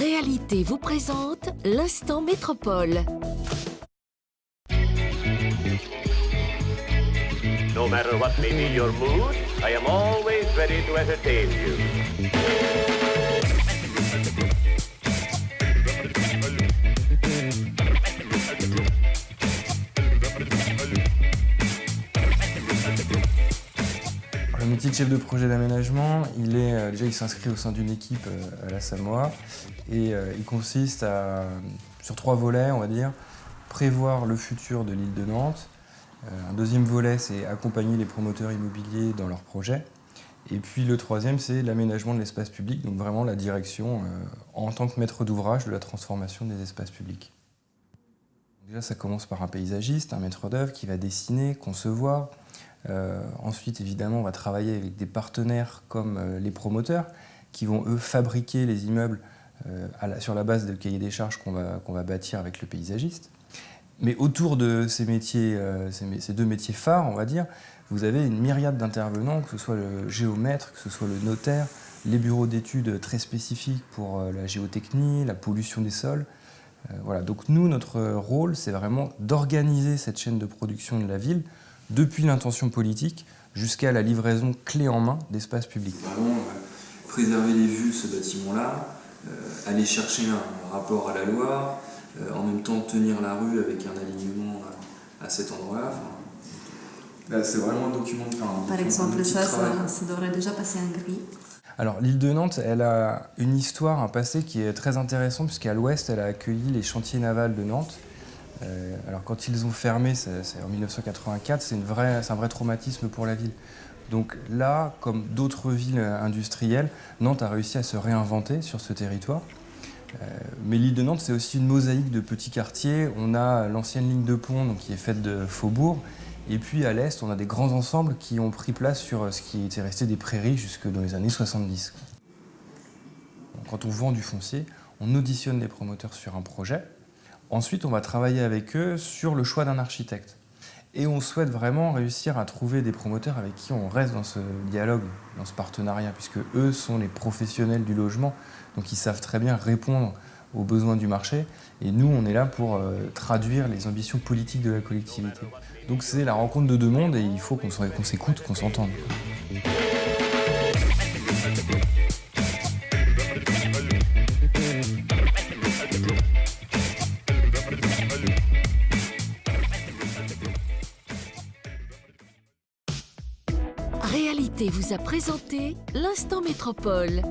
Réalité vous présente l'instant métropole. No matter what may be your mood, I am always ready to entertain you. Le métier de chef de projet d'aménagement, il s'inscrit au sein d'une équipe à la Samoa et il consiste sur 3 volets, on va dire, prévoir le futur de l'île de Nantes. Un deuxième volet, c'est accompagner les promoteurs immobiliers dans leurs projets. Et puis le troisième, c'est l'aménagement de l'espace public, donc vraiment la direction en tant que maître d'ouvrage de la transformation des espaces publics. Déjà, ça commence par un paysagiste, un maître d'œuvre qui va dessiner, concevoir. Ensuite, évidemment, on va travailler avec des partenaires comme les promoteurs qui vont, eux, fabriquer les immeubles sur la base de cahiers des charges qu'on va bâtir avec le paysagiste. Mais autour de ces métiers, ces 2 métiers phares, on va dire, vous avez une myriade d'intervenants, que ce soit le géomètre, que ce soit le notaire, les bureaux d'études très spécifiques pour la géotechnie, la pollution des sols. Voilà. Donc nous, notre rôle, c'est vraiment d'organiser cette chaîne de production de la ville, depuis l'intention politique jusqu'à la livraison clé en main d'espaces publics. Vraiment préserver les vues de ce bâtiment-là, aller chercher un rapport à la loi, en même temps tenir la rue avec un alignement à cet endroit-là. Là, c'est vraiment un document de fin. Par exemple, ça devrait déjà passer en gris. Alors l'île de Nantes, elle a une histoire, un passé qui est très intéressant puisqu'à l'ouest, elle a accueilli les chantiers navals de Nantes. Alors quand ils ont fermé, c'est en 1984, c'est un vrai traumatisme pour la ville. Donc là, comme d'autres villes industrielles, Nantes a réussi à se réinventer sur ce territoire. Mais l'île de Nantes, c'est aussi une mosaïque de petits quartiers. On a l'ancienne ligne de pont donc, qui est faite de faubourgs. Et puis à l'est, on a des grands ensembles qui ont pris place sur ce qui était resté des prairies jusque dans les années 70. Quand on vend du foncier, on auditionne les promoteurs sur un projet. Ensuite, on va travailler avec eux sur le choix d'un architecte. Et on souhaite vraiment réussir à trouver des promoteurs avec qui on reste dans ce dialogue, dans ce partenariat, puisque eux sont les professionnels du logement, donc ils savent très bien répondre aux besoins du marché. Et nous, on est là pour traduire les ambitions politiques de la collectivité. Donc c'est la rencontre de 2 mondes et il faut qu'on s'écoute, qu'on s'entende. Réalité vous a présenté l'instant métropole.